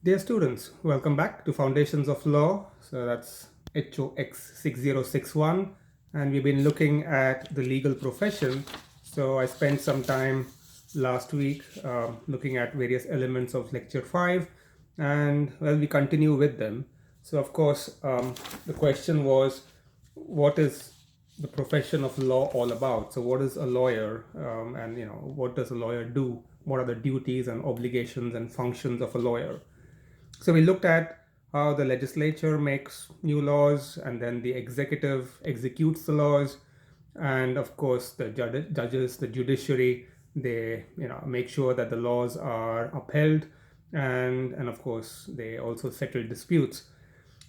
Dear students, welcome back to Foundations of Law. So that's HOX 6061, and we've been looking at the legal profession. So I spent some time last week looking at various elements of Lecture 5, and well, we continue with them. So, of course, the question was, what is the profession of law all about? So, what is a lawyer, and what does a lawyer do? What are the duties and obligations and functions of a lawyer? So we looked at how the legislature makes new laws, and then the executive executes the laws, and of course the judges, the judiciary, they make sure that the laws are upheld, and of course they also settle disputes.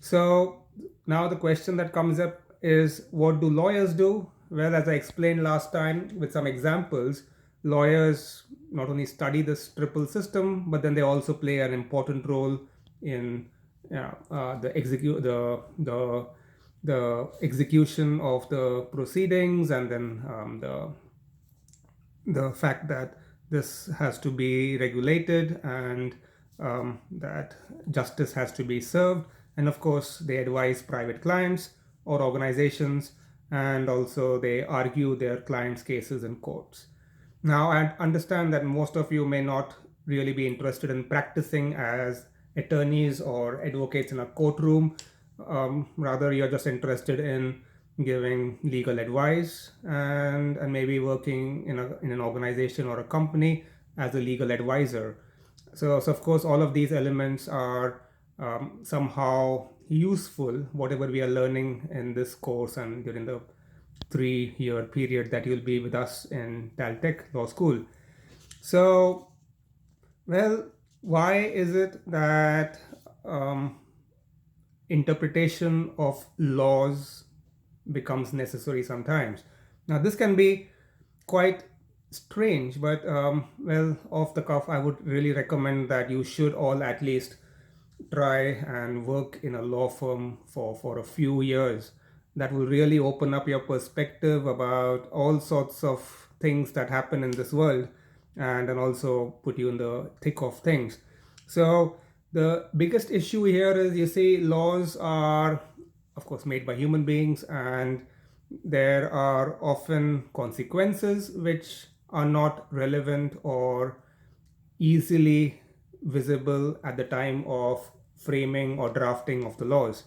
So now the question that comes up is, what do lawyers do? Well, as I explained last time with some examples, lawyers not only study this triple system, but then they also play an important role in the execution of the proceedings, and then the fact that this has to be regulated, and that justice has to be served. And of course, they advise private clients or organizations, and also they argue their clients' cases in courts. Now, I understand that most of you may not really be interested in practicing as attorneys or advocates in a courtroom. Rather, you're just interested in giving legal advice, and maybe working in an organization or a company as a legal advisor. So of course, all of these elements are somehow useful, whatever we are learning in this course and during the 3 year period that you'll be with us in Caltech Law School. So, well, why is it that um, interpretation of laws becomes necessary sometimes? Now, this can be quite strange, but well, off the cuff, I would really recommend that you should all at least try and work in a law firm for a few years. That will really open up your perspective about all sorts of things that happen in this world, and then also put you in the thick of things. So the biggest issue here is, you see, laws are of course made by human beings, and there are often consequences which are not relevant or easily visible at the time of framing or drafting of the laws.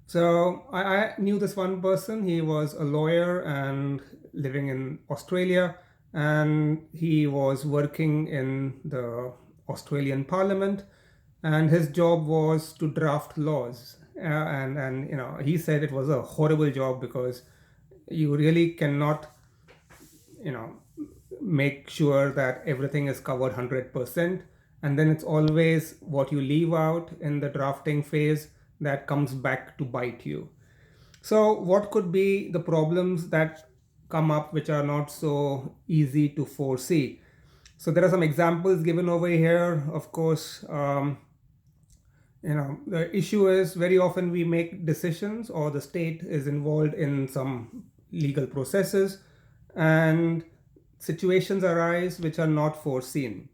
So I knew this one person. He was a lawyer and living in Australia, and he was working in the Australian Parliament, and his job was to draft laws. And he said it was a horrible job because you really cannot you know make sure that everything is covered 100%, and then it's always what you leave out in the drafting phase that comes back to bite you. So what could be the problems that come up which are not so easy to foresee? So there are some examples given over here. Of course, the issue is, very often we make decisions, or the state is involved in some legal processes, and situations arise which are not foreseen.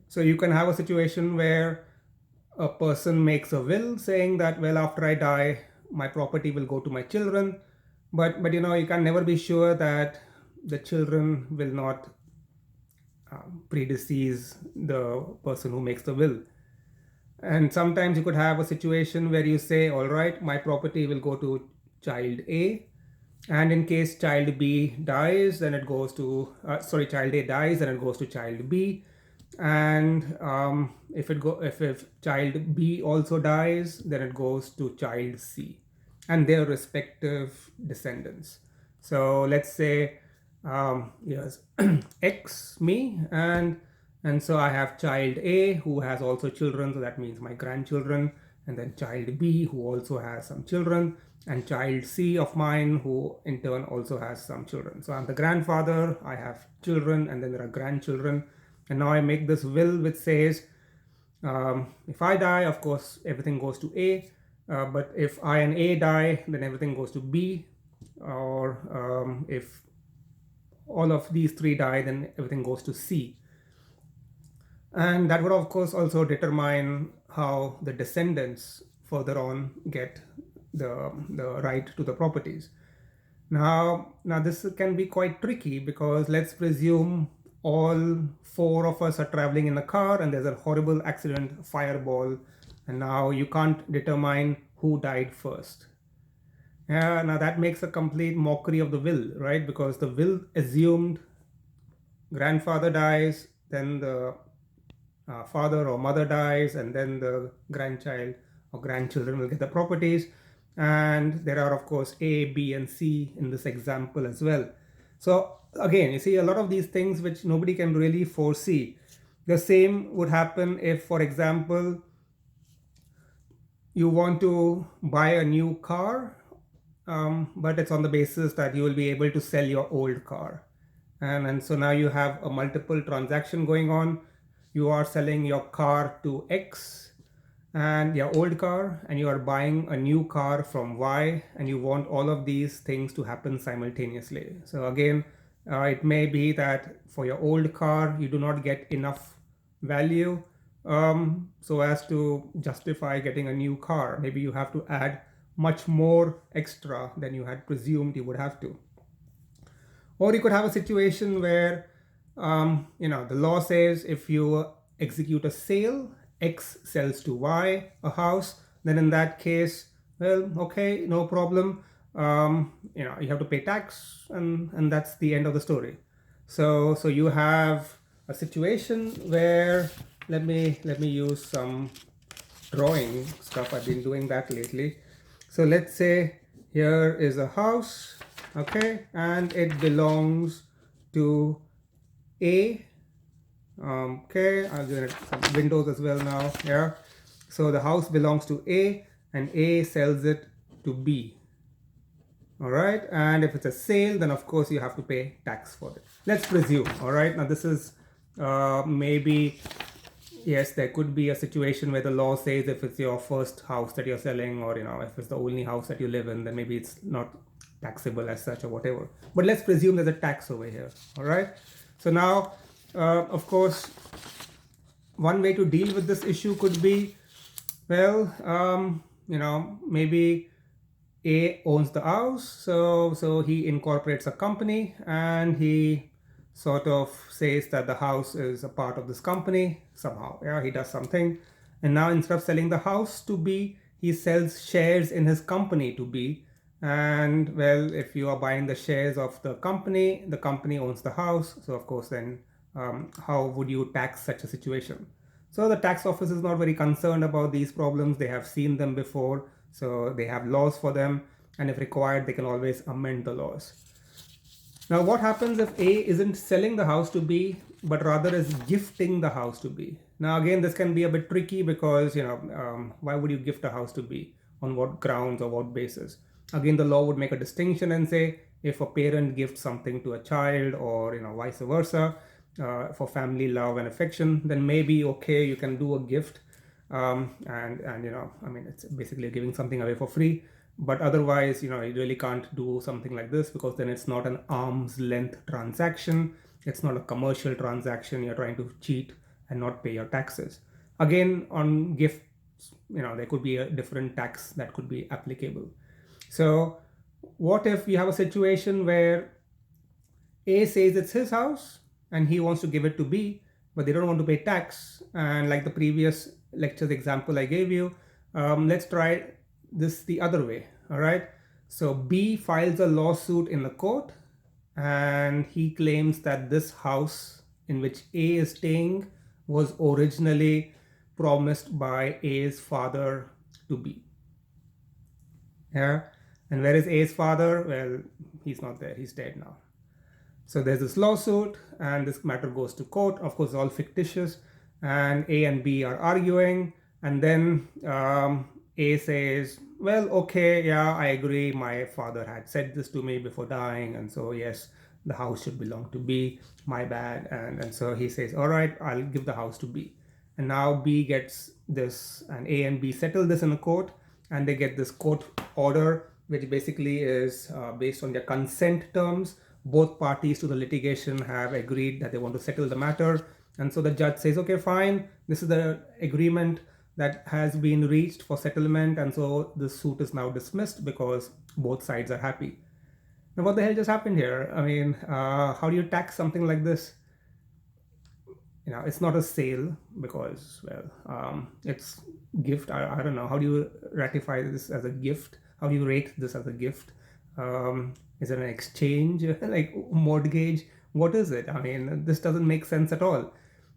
So you can have a situation where a person makes a will saying that, well, after I die, my property will go to my children, but you can never be sure that the children will not predecease the person who makes the will. And sometimes you could have a situation where you say, all right, my property will go to child A, and in case child B dies, then it goes to child A dies, then it goes to child B. And if child B also dies, then it goes to child C and their respective descendants. So let's say, yes, X, me, and so I have child A who has also children, so that means my grandchildren, and then child B who also has some children, and child C of mine who in turn also has some children. So I'm the grandfather, I have children, and then there are grandchildren. And now I make this will which says, if I die, of course, everything goes to A, but if I and A die, then everything goes to B, or if all of these three die, then everything goes to C. And that would, of course, also determine how the descendants further on get the right to the properties. Now this can be quite tricky because let's presume all four of us are traveling in a car and there's a horrible accident, fireball, and now you can't determine who died first. Yeah, now that makes a complete mockery of the will, right? Because the will assumed grandfather dies, then the father or mother dies, and then the grandchild or grandchildren will get the properties. And there are, of course, A, B, and C in this example as well. So again, you see a lot of these things which nobody can really foresee. The same would happen if, for example, you want to buy a new car, but it's on the basis that you will be able to sell your old car. And so now you have a multiple transaction going on. You are selling your car to X and your old car, and you are buying a new car from Y, and you want all of these things to happen simultaneously. So again, it may be that for your old car, you do not get enough value so as to justify getting a new car. Maybe you have to add much more extra than you had presumed you would have to. Or you could have a situation where, the law says if you execute a sale, X sells to Y a house, then in that case, well, okay, no problem. You have to pay tax, and that's the end of the story. So you have a situation where let me use some drawing stuff. I've been doing that lately. So let's say here is a house, okay, and it belongs to A. Okay, I'll give it some windows as well now. Yeah, so the house belongs to A, and A sells it to B. All right, and if it's a sale, then of course you have to pay tax for it. Let's presume. All right, now this is maybe, yes, there could be a situation where the law says if it's your first house that you're selling, or if it's the only house that you live in, then maybe it's not taxable as such or whatever. But let's presume there's a tax over here. All right, so now of course one way to deal with this issue could be, well, maybe A owns the house, so he incorporates a company, and he sort of says that the house is a part of this company somehow. Yeah, he does something, and now instead of selling the house to B, he sells shares in his company to B. And well, if you are buying the shares of the company owns the house, so of course then how would you tax such a situation? So the tax office is not very concerned about these problems. They have seen them before, so they have laws for them, and if required, they can always amend the laws. Now, what happens if A isn't selling the house to B, but rather is gifting the house to B? Now, again, this can be a bit tricky because, why would you gift a house to B? On what grounds or what basis? Again, the law would make a distinction and say if a parent gifts something to a child, or, vice versa, for family love and affection, then maybe, okay, you can do a gift. It's basically giving something away for free. But otherwise, you really can't do something like this, because then it's not an arm's length transaction. It's not a commercial transaction. You're trying to cheat and not pay your taxes. Again, on gifts, there could be a different tax that could be applicable. So what if you have a situation where A says it's his house and he wants to give it to B, but they don't want to pay tax? And like the previous lecture's example I gave you, let's try this the other way. All right, so B files a lawsuit in the court, and he claims that this house in which A is staying was originally promised by A's father to B. Yeah, and where is A's father? Well, he's not there, he's dead now. So there's this lawsuit, and this matter goes to court. Of course, all fictitious, and A and B are arguing, and then A says, well, okay, yeah, I agree, my father had said this to me before dying, and so yes, the house should belong to B, my bad. And so he says, all right, I'll give the house to B. And now B gets this, and A and B settle this in a court, and they get this court order, which basically is based on their consent terms. Both parties to the litigation have agreed that they want to settle the matter, And so the judge says, okay, fine, this is the agreement that has been reached for settlement, and so the suit is now dismissed because both sides are happy. Now, what the hell just happened here? I mean, how do you tax something like this? It's not a sale because, well, it's gift. I don't know. How do you ratify this as a gift? How do you rate this as a gift? Is it an exchange, like mortgage? What is it? I mean, this doesn't make sense at all.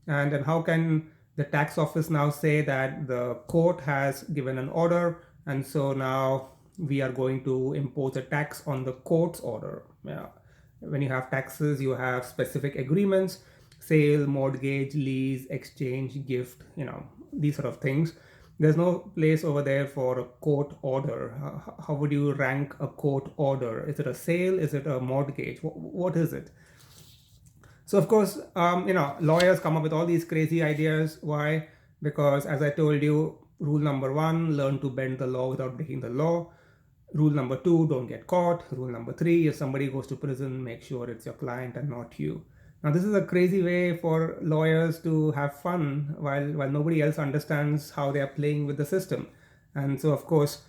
And how can the tax office now say that the court has given an order, and so now we are going to impose a tax on the court's order? Yeah. When you have taxes, you have specific agreements: sale, mortgage, lease, exchange, gift, these sort of things. There's no place over there for a court order. How would you rank a court order? Is it a sale? Is it a mortgage? What is it? So of course, lawyers come up with all these crazy ideas. Why? Because, as I told you, rule number one: learn to bend the law without breaking the law. Rule number two: don't get caught. Rule number three: if somebody goes to prison, make sure it's your client and not you. Now, this is a crazy way for lawyers to have fun while nobody else understands how they are playing with the system. And so, of course,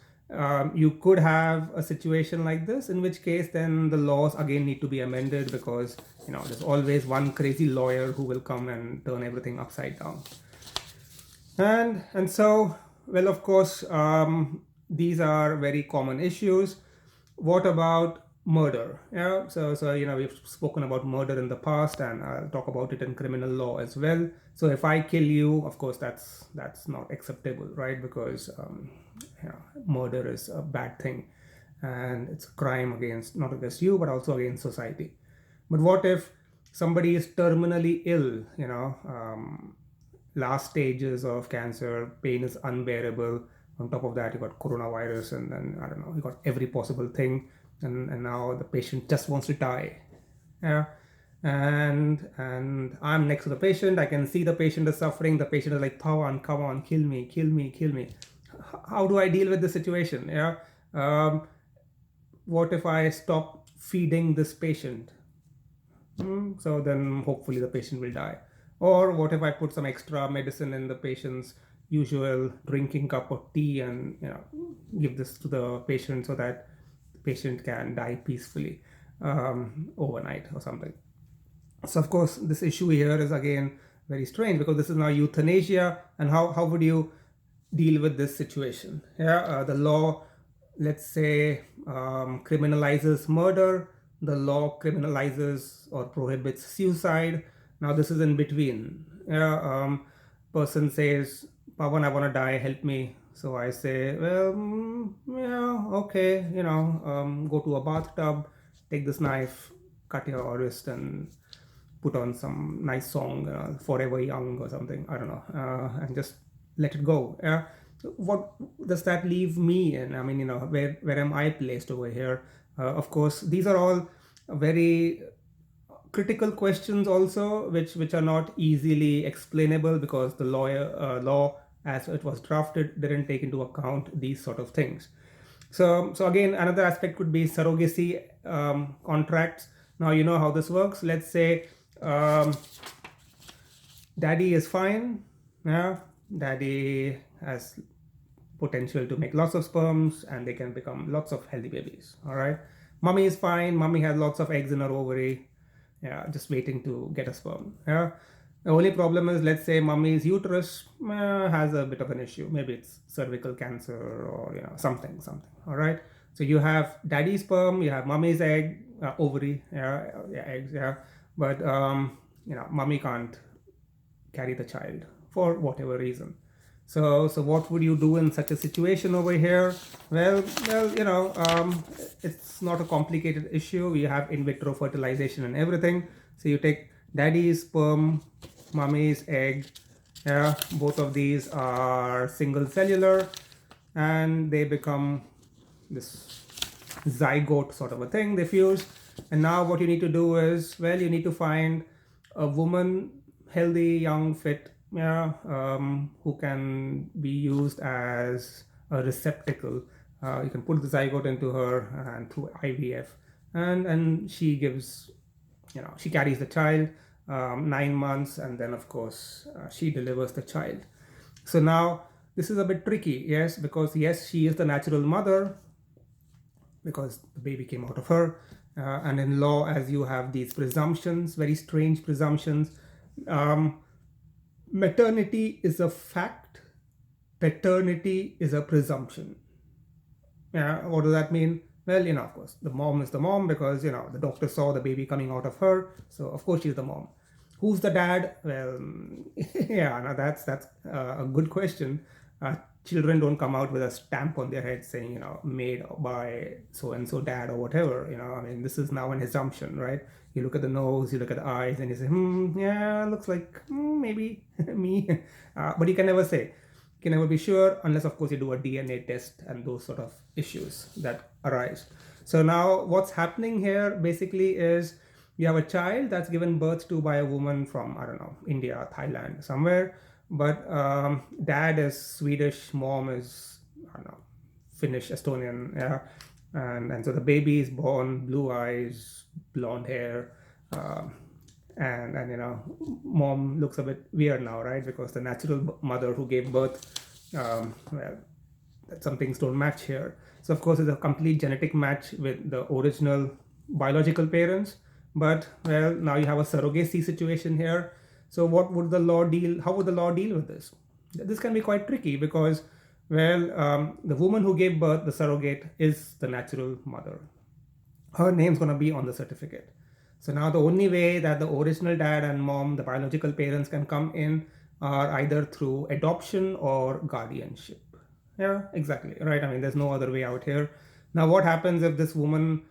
you could have a situation like this, in which case then the laws again need to be amended, because there's always one crazy lawyer who will come and turn everything upside down. And so, well, of course, these are very common issues. What about murder? Yeah, so we've spoken about murder in the past, and I'll talk about it in criminal law as well. So if I kill you, of course, that's not acceptable, right? Because murder is a bad thing, and it's a crime against, not against you, but also against society. But what if somebody is terminally ill, last stages of cancer, pain is unbearable. On top of that, you got coronavirus, and then, I don't know, you got every possible thing, and now the patient just wants to die. Yeah. And I'm next to the patient. I can see the patient is suffering. The patient is like, Pawan, come on, kill me, kill me, kill me. How do I deal with the situation? Yeah. What if I stop feeding this patient? So then hopefully the patient will die. Or what if I put some extra medicine in the patient's usual drinking cup of tea, and give this to the patient so that the patient can die peacefully overnight or something. So of course, this issue here is again very strange, because this is now euthanasia. And how would you deal with this situation? Yeah, the law, let's say, criminalizes murder. The law criminalizes or prohibits suicide. Now this is in between. Yeah, person says, Pawan, I want to die, help me. So I say, well, yeah, okay, go to a bathtub, take this knife, cut your wrist, and put on some nice song, Forever Young or something, I don't know, and just let it go. What does that leave me in? I mean, where am I placed over here? Of course, these are all very critical questions also, which are not easily explainable, because the law as it was drafted didn't take into account these sort of things. So again, another aspect could be surrogacy contracts. Now you know how this works. Let's say daddy is fine. Yeah, daddy has potential to make lots of sperms, and they can become lots of healthy babies. All right, mommy is fine. Mommy has lots of eggs in her ovary. Yeah, just waiting to get a sperm. Yeah, the only problem is, let's say mommy's uterus has a bit of an issue. Maybe it's cervical cancer, or something. All right, so you have daddy's sperm, you have mommy's egg, ovary, eggs, but mommy can't carry the child for whatever reason. So what would you do in such a situation over here? Well, it's not a complicated issue. We have in vitro fertilization and everything. So you take daddy's sperm, mommy's egg. Yeah, both of these are single cellular, and they become this zygote sort of a thing. They fuse, and now what you need to do is, well, you need to find a woman, healthy, young, fit, who can be used as a receptacle. You can put the zygote into her, and through IVF, and she gives, she carries the child. 9 months, and then of course she delivers the child. So now this is a bit tricky, yes, because yes, she is the natural mother because the baby came out of her. And in law, as you have these presumptions, very strange presumptions, um, maternity is a fact, paternity is a presumption. Yeah, what does that mean? Well, of course, the mom is the mom because, the doctor saw the baby coming out of her. So, of course, she's the mom. Who's the dad? Well, yeah, now that's a good question. Children don't come out with a stamp on their head saying, made by so and so dad or whatever. I mean, this is now an assumption, right? You look at the nose, you look at the eyes, and you say, yeah, looks like maybe me. But you can never say. You can never be sure unless, of course, you do a DNA test and those sort of issues that arise. So now what's happening here basically is you have a child that's given birth to by a woman from, I don't know, India, Thailand, somewhere. But dad is Swedish, mom is, I don't know, Finnish, Estonian, yeah. And so the baby is born, blue eyes, blonde hair, and mom looks a bit weird now, right? Because the natural mother who gave birth, well, some things don't match here. So of course it's a complete genetic match with the original biological parents, but well, now you have a surrogacy situation here. So what would the law deal, how would the law deal with this? This can be quite tricky because, well, the woman who gave birth, the surrogate, is the natural mother. Her name's going to be on the certificate. So now the only way that the original dad and mom, the biological parents, can come in are either through adoption or guardianship. Yeah, exactly. Right. I mean, there's no other way out here. Now, what happens if this woman,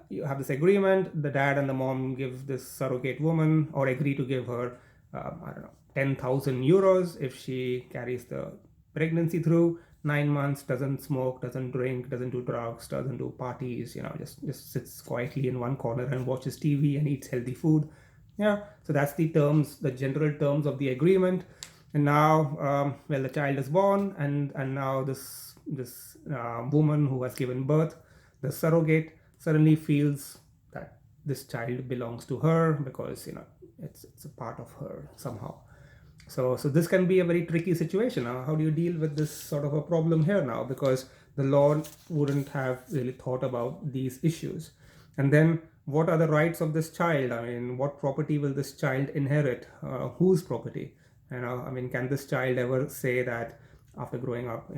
you have this agreement, the dad and the mom give this surrogate woman or agree to give her, I don't know, 10,000 euros if she carries the pregnancy through 9 months, doesn't smoke, doesn't drink, doesn't do drugs, doesn't do parties, just sits quietly in one corner and watches TV and eats healthy food. Yeah, so that's the terms, the general terms of the agreement. And now, well, the child is born, and now this woman who has given birth, the surrogate, suddenly feels that this child belongs to her because it's a part of her somehow. So this can be a very tricky situation. How do you deal with this sort of a problem here now? Because the law wouldn't have really thought about these issues. And then what are the rights of this child? I mean, what property will this child inherit? Whose property? I mean, can this child ever say that after growing up,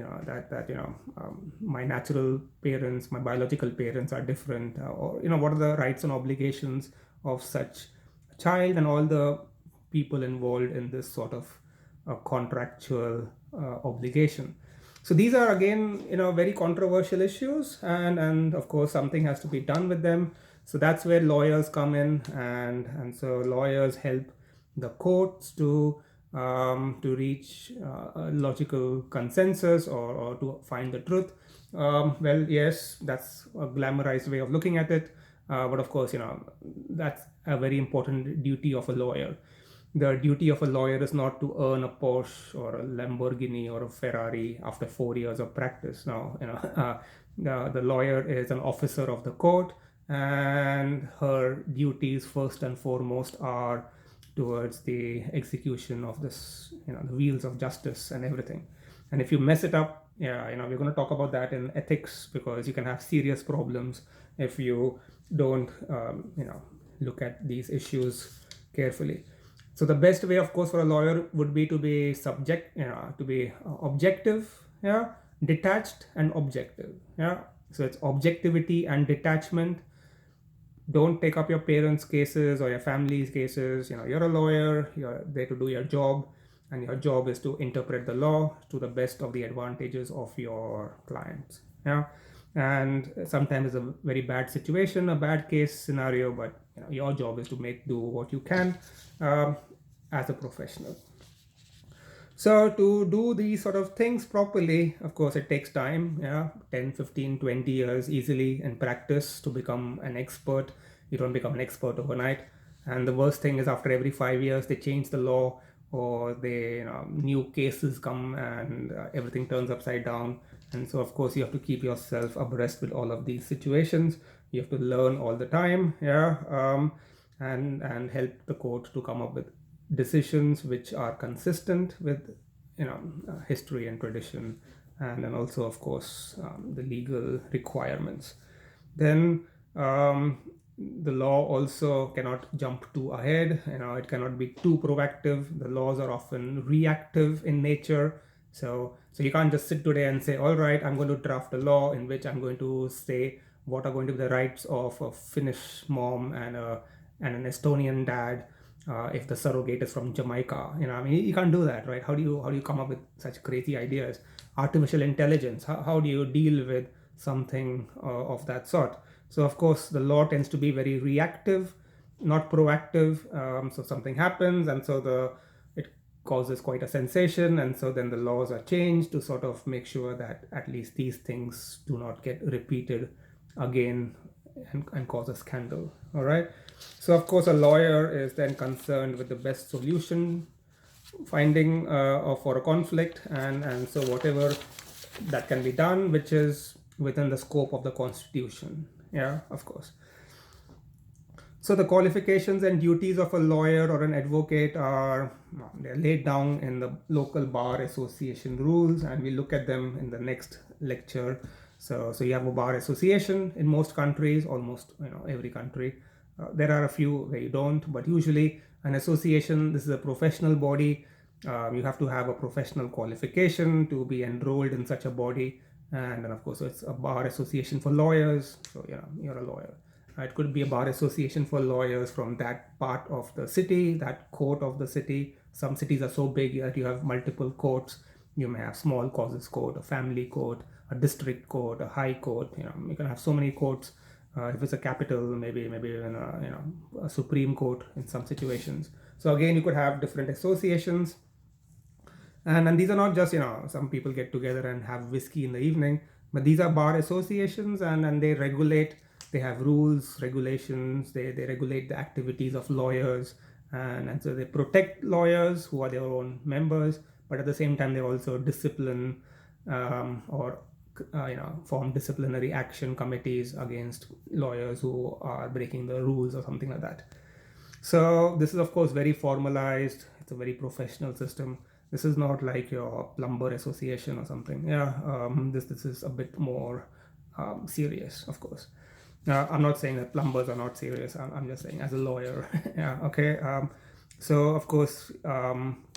my natural parents, my biological parents are different? Or what are the rights and obligations of such a child and all the people involved in this sort of contractual obligation? So these are again, very controversial issues, and of course something has to be done with them. So that's where lawyers come in, and so lawyers help the courts to reach a logical consensus or to find the truth. Well, yes, that's a glamorized way of looking at it, but of course, that's a very important duty of a lawyer. The duty of a lawyer is not to earn a Porsche or a Lamborghini or a Ferrari after 4 years of practice. No, the lawyer is an officer of the court, and her duties first and foremost are towards the execution of this, the wheels of justice and everything. And if you mess it up, yeah, we're going to talk about that in ethics, because you can have serious problems if you don't, look at these issues carefully. So the best way, of course, for a lawyer would be to be objective, yeah, detached and objective, yeah. So it's objectivity and detachment. Don't take up your parents' cases or your family's cases. You're a lawyer, you're there to do your job, and your job is to interpret the law to the best of the advantages of your clients. Yeah. And sometimes it's a very bad situation, a bad case scenario, but your job is to do what you can as a professional. So to do these sort of things properly, of course, it takes time, 10, 15, 20 years easily in practice to become an expert. You don't become an expert overnight. And the worst thing is after every 5 years, they change the law, or new cases come and everything turns upside down. And so, of course, you have to keep yourself abreast with all of these situations. You have to learn all the time, and help the court to come up with decisions which are consistent with history and tradition, and then also of course the legal requirements. Then the law also cannot jump too ahead. It cannot be too proactive. The laws are often reactive in nature. So you can't just sit today and say, all right, I'm going to draft a law in which I'm going to say what are going to be the rights of a Finnish mom and an Estonian dad if the surrogate is from Jamaica. I mean, you can't do that, right? How do you come up with such crazy ideas? Artificial intelligence. How do you deal with something of that sort? So of course, the law tends to be very reactive, not proactive. So something happens, and so it causes quite a sensation, and so then the laws are changed to sort of make sure that at least these things do not get repeated again and cause a scandal. All right. So of course, a lawyer is then concerned with the best solution finding for a conflict, and so whatever that can be done, which is within the scope of the constitution. Yeah, of course. So the qualifications and duties of a lawyer or an advocate are they're laid down in the local bar association rules, and we look at them in the next lecture. So you have a bar association in most countries, almost every country. There are a few where you don't, but usually an association, this is a professional body. You have to have a professional qualification to be enrolled in such a body, and then of course it's a bar association for lawyers. So you're a lawyer. It could be a bar association for lawyers from that part of the city, that court of the city. Some cities are so big that you have multiple courts. You may have small causes court, a family court, a district court, a high court. You can have so many courts. If it's a capital, maybe even a Supreme Court in some situations. So again, you could have different associations, and these are not just some people get together and have whiskey in the evening, but these are bar associations, and they regulate. They have rules, regulations. They regulate the activities of lawyers, and so they protect lawyers who are their own members, but at the same time they also discipline or form disciplinary action committees against lawyers who are breaking the rules or something like that. So this is of course very formalized. It's a very professional system. This is not like your plumber association or something. This is a bit more serious, of course. I'm not saying that plumbers are not serious. I'm just saying as a lawyer. Yeah, okay. So of course,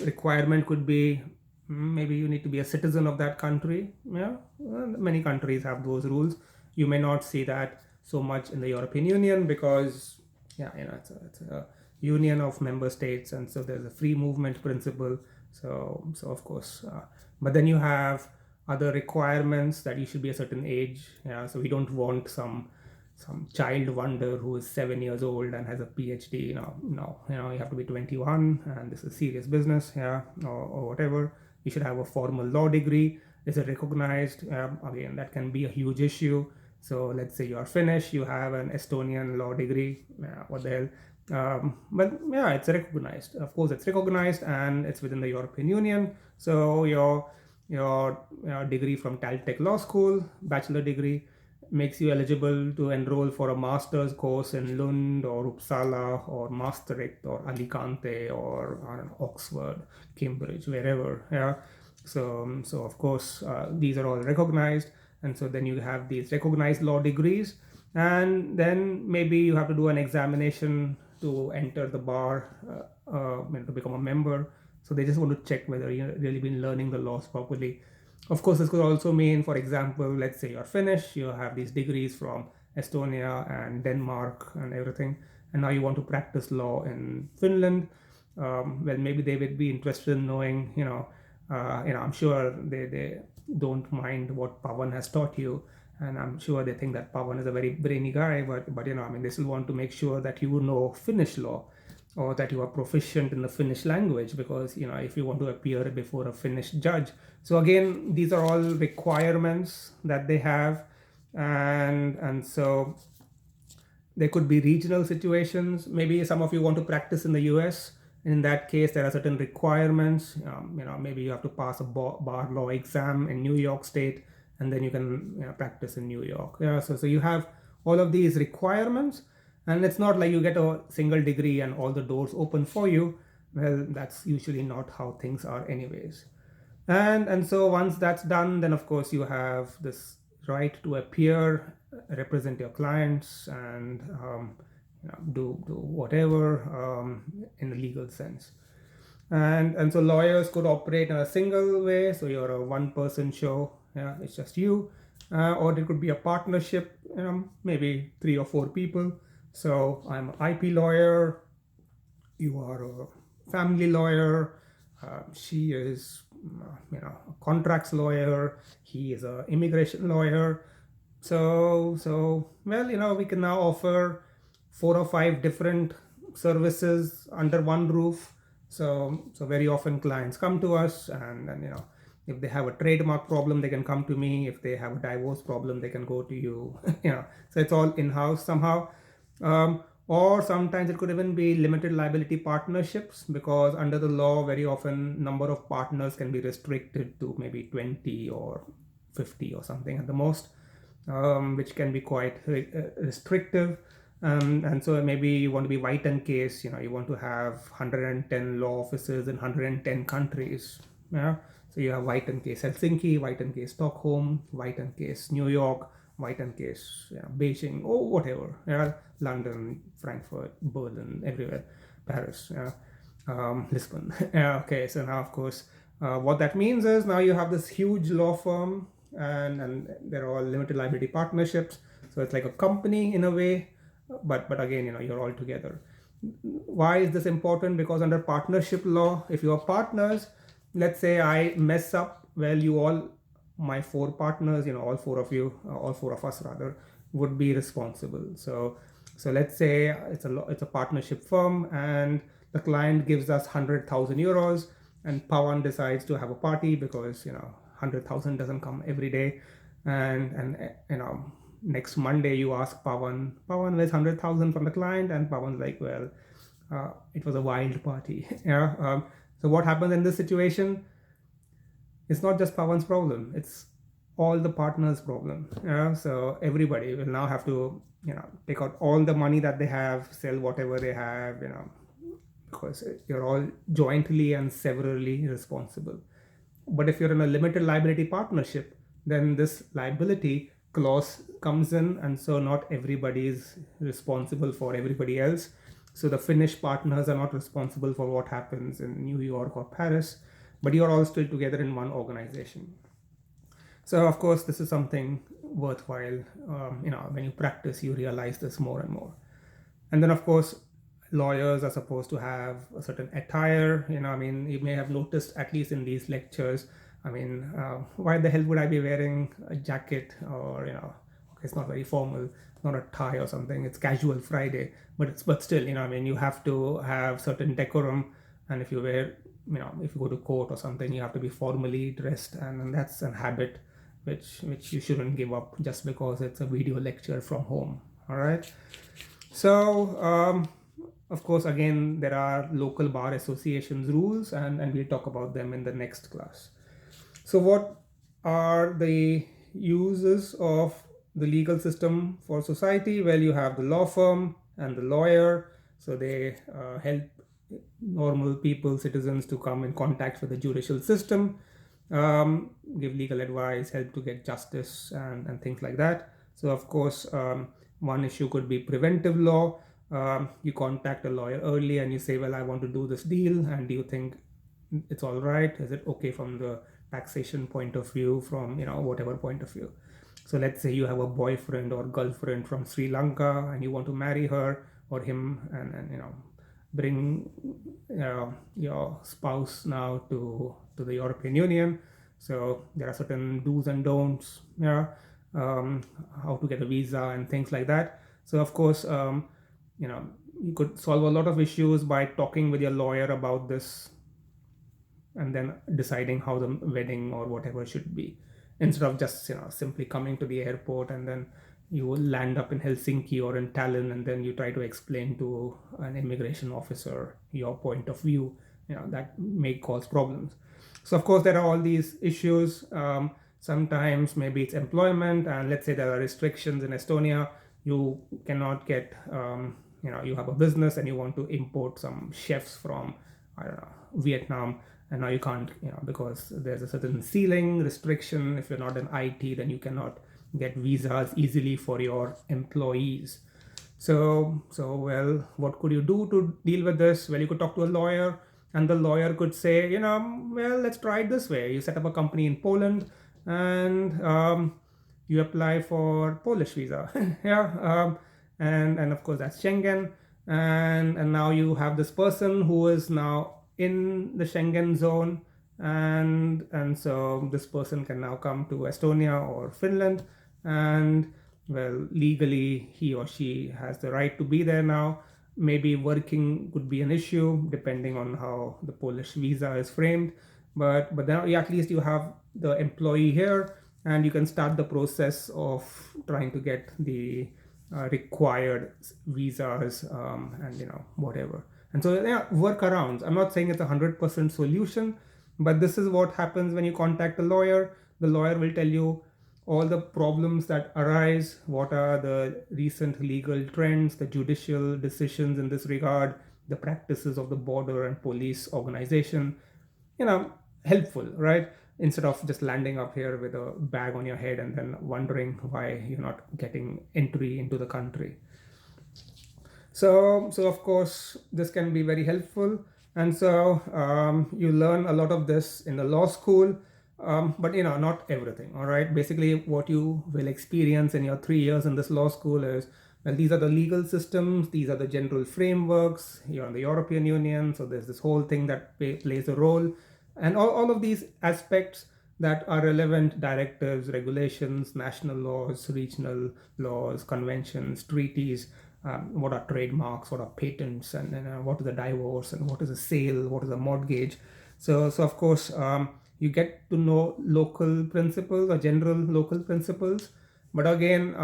requirement could be maybe you need to be a citizen of that country. Yeah, well, many countries have those rules. You may not see that so much in the European Union because it's a union of member states, and so there's a free movement principle. So of course, but then you have other requirements that you should be a certain age. Yeah, so we don't want some child wonder who is 7 years old and has a PhD. No, you have to be 21, and this is serious business. Yeah, or whatever. You should have a formal law degree. Is it recognized? Again, that can be a huge issue. So let's say you are Finnish, you have an Estonian law degree. What the hell? But yeah, it's recognized. Of course, it's recognized, and it's within the European Union. So your degree from Caltech Law School, bachelor degree, makes you eligible to enroll for a master's course in Lund or Uppsala or Maastricht or Alicante or I don't know, Oxford, Cambridge, wherever. Yeah. So of course these are all recognized, and so then you have these recognized law degrees, and then maybe you have to do an examination to enter the bar, to become a member. So they just want to check whether you've really been learning the laws properly. Of course, this could also mean, for example, let's say you're Finnish, you have these degrees from Estonia and Denmark and everything, and now you want to practice law in Finland. Well, maybe they would be interested in knowing, I'm sure they don't mind what Pawan has taught you, and I'm sure they think that Pawan is a very brainy guy, but they still want to make sure that you know Finnish law, or that you are proficient in the Finnish language, because if you want to appear before a Finnish judge. So again, these are all requirements that they have, and so there could be regional situations. Maybe some of you want to practice in the US. In that case, there are certain requirements. Maybe you have to pass a bar law exam in New York State, and then you can practice in New York. Yeah, so you have all of these requirements, And it's not like you get a single degree and all the doors open for you. Well, that's usually not how things are anyways. And so once that's done, then of course you have this right to appear, represent your clients, and do whatever in the legal sense. And so lawyers could operate in a single way, so you're a one person show, yeah, it's just you, or it could be a partnership, maybe 3 or 4 people. So I'm an IP lawyer, you are a family lawyer, she is a contracts lawyer, he is a immigration lawyer. So well, we can now offer 4 or 5 different services under one roof. So very often clients come to us, and if they have a trademark problem, they can come to me. If they have a divorce problem, they can go to you. So it's all in-house somehow. Or sometimes it could even be limited liability partnerships, because under the law, very often number of partners can be restricted to maybe 20 or 50 or something at the most, which can be quite restrictive. And so maybe you want to be White and Case, you want to have 110 law offices in 110 countries. Yeah. So you have White and Case Helsinki, White and Case Stockholm, White and Case New York, White and Case Beijing, or whatever. Yeah. London, Frankfurt, Berlin, everywhere, Paris, Lisbon. Okay, so now of course, what that means is now you have this huge law firm, and they're all limited liability partnerships. So it's like a company in a way, but again, you're all together. Why is this important? Because under partnership law, if you are partners, let's say I mess up, well, my 4 partners, all 4 of us rather, would be responsible. So let's say it's a partnership firm, and the client gives us 100,000 euros, and Pawan decides to have a party because 100,000 doesn't come every day, and next Monday you ask Pawan, where's 100,000 from the client? And Pawan's like, well, it was a wild party. Yeah. So what happens in this situation? It's not just Pawan's problem, it's all the partners' problem. Yeah. So everybody will now have to take out all the money that they have, sell whatever they have, because you're all jointly and severally responsible. But if you're in a limited liability partnership, then this liability clause comes in, and so not everybody is responsible for everybody else. So the Finnish partners are not responsible for what happens in New York or Paris, but you're all still together in one organization. So of course, this is something worthwhile. When you practice, you realize this more and more. And then of course, lawyers are supposed to have a certain attire. You may have noticed, at least in these lectures, why the hell would I be wearing a jacket, or okay, it's not very formal, not a tie or something, it's casual Friday, but still, you have to have certain decorum. And if you if you go to court or something, you have to be formally dressed, and that's a habit which you shouldn't give up just because it's a video lecture from home. All right. So of course, again, there are local bar associations rules, and we'll talk about them in the next class. So what are the uses of the legal system for society? Well, you have the law firm and the lawyer. So they help normal people, citizens, to come in contact with the judicial system, give legal advice, help to get justice, and things like that. So of course, one issue could be preventive law. You contact a lawyer early and you say, well, I want to do this deal, and do you think it's all right? Is it okay from the taxation point of view, from whatever point of view? So let's say you have a boyfriend or girlfriend from Sri Lanka, and you want to marry her or him, and bring your spouse now to the European Union. So there are certain do's and don'ts, how to get a visa and things like that. So of course, you could solve a lot of issues by talking with your lawyer about this, and then deciding how the wedding or whatever should be, instead of just simply coming to the airport and then you will land up in Helsinki or in Tallinn, and then you try to explain to an immigration officer your point of view. That may cause problems. So of course, there are all these issues. Sometimes maybe it's employment, and let's say there are restrictions in Estonia. you cannot get, you have a business and you want to import some chefs from, I don't know, Vietnam, and now you can't, because there's a certain ceiling restriction. If you're not in IT, then you cannot get visas easily for your employees. So well, what could you do to deal with this? Well, you could talk to a lawyer, and the lawyer could say, well, let's try it this way. You set up a company in Poland, and you apply for Polish visa. Yeah, and of course that's Schengen, and now you have this person who is now in the Schengen zone, and so this person can now come to Estonia or Finland, and well, legally he or she has the right to be there now. Maybe working could be an issue depending on how the Polish visa is framed, but then at least you have the employee here, and you can start the process of trying to get the required visas, and whatever. And so yeah, workarounds. I'm not saying it's 100% solution, but this is what happens when you contact a lawyer. The lawyer will tell you all the problems that arise, what are the recent legal trends, the judicial decisions in this regard, the practices of the border and police organization. Helpful, right? Instead of just landing up here with a bag on your head and then wondering why you're not getting entry into the country. So of course this can be very helpful, and so you learn a lot of this in the law school, but not everything. All right, basically what you will experience in your 3 years in this law school is, well, these are the legal systems, these are the general frameworks. You're in the European Union, so there's this whole thing that plays a role, and all of these aspects that are relevant: directives, regulations, national laws, regional laws, conventions, treaties, what are trademarks, what are patents, and what is a divorce, and what is a sale, what is a mortgage. So of course you get to know local principles or general local principles. But again,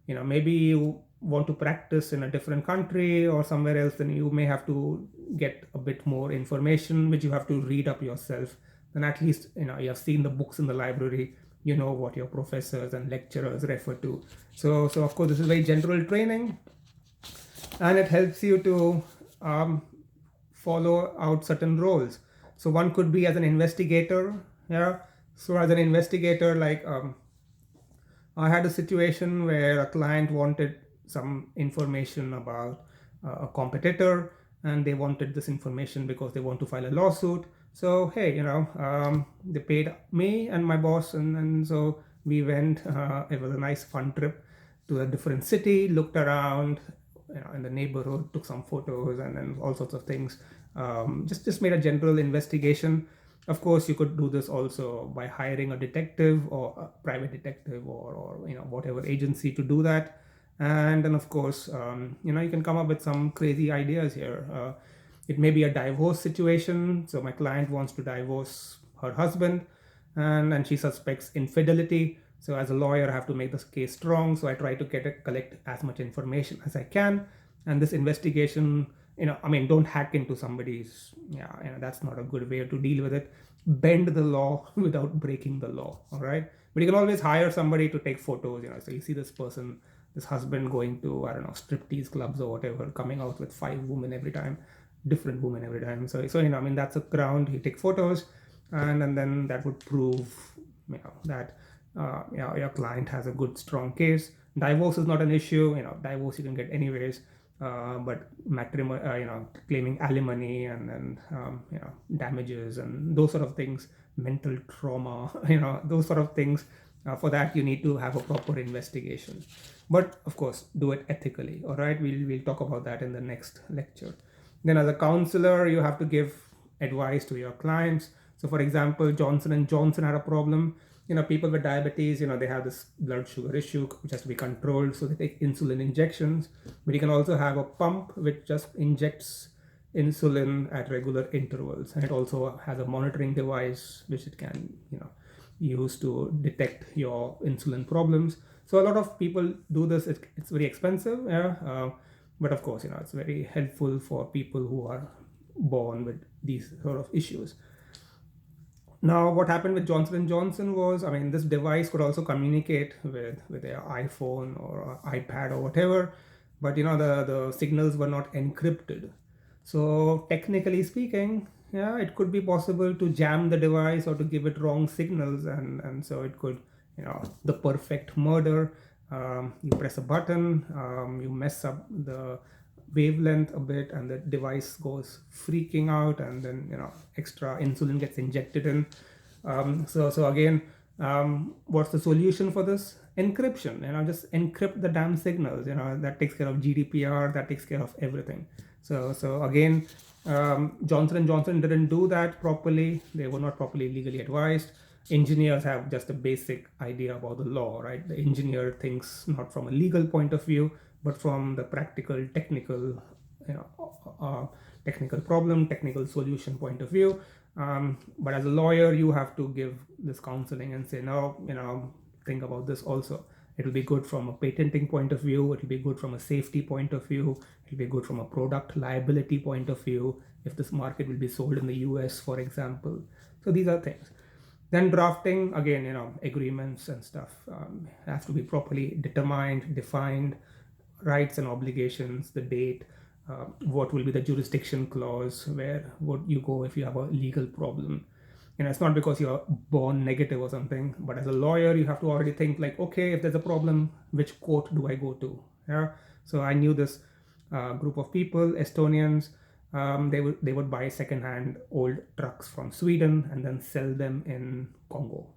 maybe you want to practice in a different country or somewhere else, then you may have to get a bit more information, which you have to read up yourself. Then at least you have seen the books in the library, you know what your professors and lecturers refer to. So of course this is very general training, and it helps you to follow out certain roles. So one could be as an investigator. Yeah. So as an investigator, like I had a situation where a client wanted some information about a competitor, and they wanted this information because they want to file a lawsuit. So hey, they paid me and my boss, and so we went. It was a nice fun trip to a different city, looked around, in the neighborhood, took some photos, and then all sorts of things. Just made a general investigation. Of course, you could do this also by hiring a detective or a private detective, or whatever agency to do that. And then of course, you can come up with some crazy ideas here. It may be a divorce situation. So my client wants to divorce her husband, and she suspects infidelity. So as a lawyer, I have to make this case strong. So I try to collect as much information as I can. And this investigation, don't hack into somebody's, that's not a good way to deal with it. Bend the law without breaking the law. All right. But you can always hire somebody to take photos, so you see this person, this husband going to, I don't know, striptease clubs or whatever, coming out with 5 women every time, different women every time. So that's a ground. You take photos, and then that would prove, that your client has a good strong case. Divorce is not an issue. Divorce you can get anyways, but matrimony, claiming alimony, and then damages and those sort of things, mental trauma, those sort of things. For that you need to have a proper investigation, but of course do it ethically. All right, we'll talk about that in the next lecture. Then as a counselor, you have to give advice to your clients. So for example, Johnson and Johnson had a problem. People with diabetes, they have this blood sugar issue which has to be controlled, so they take insulin injections. But you can also have a pump which just injects insulin at regular intervals, and it also has a monitoring device which it can use to detect your insulin problems. So a lot of people do this. It's very expensive, yeah, but of course it's very helpful for people who are born with these sort of issues. Now, what happened with Johnson and Johnson was, I mean, this device could also communicate with their iPhone or iPad or whatever, but the signals were not encrypted. So technically speaking, yeah, it could be possible to jam the device or to give it wrong signals, and so it could, the perfect murder. You press a button, you mess up the wavelength a bit, and the device goes freaking out, and then extra insulin gets injected in. So again, what's the solution for this? Encryption. Just encrypt the damn signals. That takes care of GDPR. That takes care of everything. So again, Johnson and Johnson didn't do that properly. They were not properly legally advised. Engineers have just a basic idea about the law, right? The engineer thinks not from a legal point of view, but from the practical, technical, technical problem, technical solution point of view. But as a lawyer, you have to give this counseling and say, no, think about this also. It'll be good from a patenting point of view. It'll be good from a safety point of view. It'll be good from a product liability point of view, if this market will be sold in the US, for example. So these are things. Then drafting, again, agreements and stuff have to be properly determined, defined, rights and obligations, the date, what will be the jurisdiction clause, where would you go if you have a legal problem. It's not because you're born negative or something, but as a lawyer, you have to already think like, okay, if there's a problem, which court do I go to? Yeah. So I knew this group of people, Estonians. They would buy secondhand old trucks from Sweden and then sell them in Congo.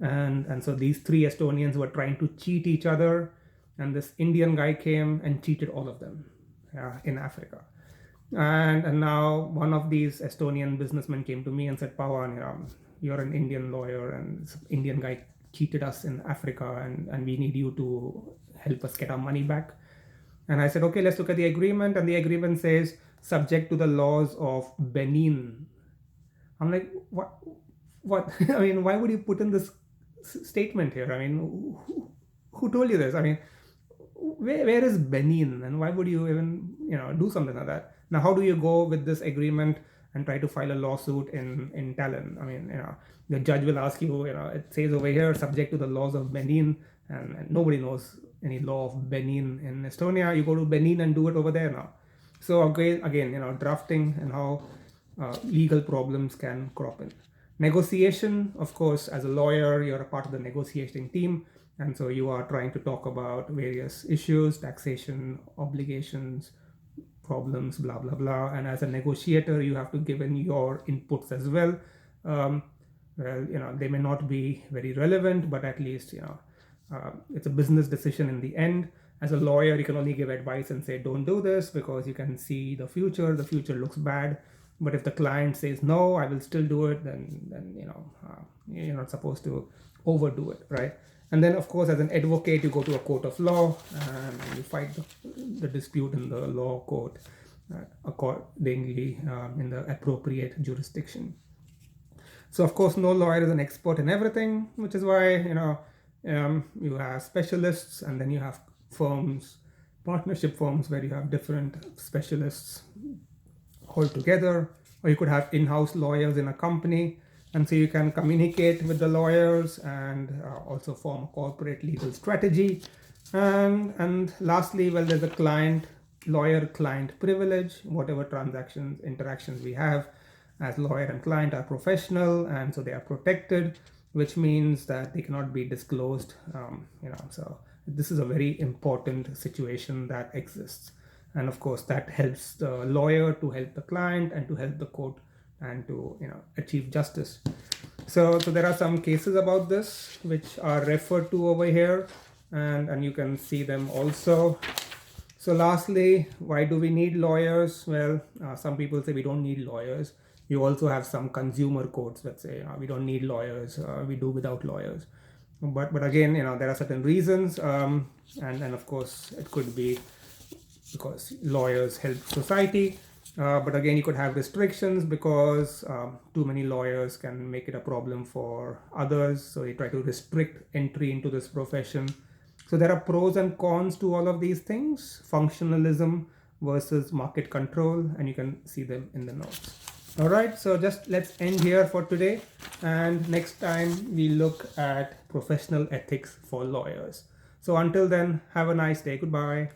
And so these three Estonians were trying to cheat each other, and this Indian guy came and cheated all of them in Africa. And now one of these Estonian businessmen came to me and said, Pawan, you're an Indian lawyer, and this Indian guy cheated us in Africa, and we need you to help us get our money back. And I said, okay, let's look at the agreement. And the agreement says, subject to the laws of Benin. I'm like, what? I mean, why would you put in this statement here? I mean, who told you this? I mean, where is Benin, and why would you even do something like that? Now, how do you go with this agreement and try to file a lawsuit in Tallinn? I mean, the judge will ask you, it says over here, subject to the laws of Benin, and nobody knows any law of Benin in Estonia. You go to Benin and do it over there now. So again, drafting and how legal problems can crop in. Negotiation, of course, as a lawyer, you're a part of the negotiating team, and so you are trying to talk about various issues, taxation, obligations, problems, blah blah blah. And as a negotiator, you have to give in your inputs as well. Well, they may not be very relevant, but at least it's a business decision in the end. As a lawyer, you can only give advice and say, don't do this, because you can see the future looks bad. But if the client says, no, I will still do it, then you're not supposed to overdo it, right? And then, of course, as an advocate, you go to a court of law and you fight the dispute in the law court accordingly in the appropriate jurisdiction. So, of course, no lawyer is an expert in everything, which is why, you have specialists, and then you have firms, partnership firms, where you have different specialists all together. Or you could have in-house lawyers in a company, and so you can communicate with the lawyers and also form a corporate legal strategy. And lastly, well, there's a lawyer-client privilege. Whatever interactions we have as lawyer and client are professional, and so they are protected, which means that they cannot be disclosed. So this is a very important situation that exists. And of course, that helps the lawyer to help the client and to help the court and to achieve justice. So there are some cases about this which are referred to over here, and you can see them also. So lastly, why do we need lawyers? Well, some people say we don't need lawyers. You also have some consumer courts that say we don't need lawyers, we do without lawyers. But again, there are certain reasons, and of course it could be because lawyers help society. But again, you could have restrictions because too many lawyers can make it a problem for others. So you try to restrict entry into this profession. So there are pros and cons to all of these things, functionalism versus market control, and you can see them in the notes. All right, so just let's end here for today, and next time we look at professional ethics for lawyers. So until then, have a nice day. Goodbye.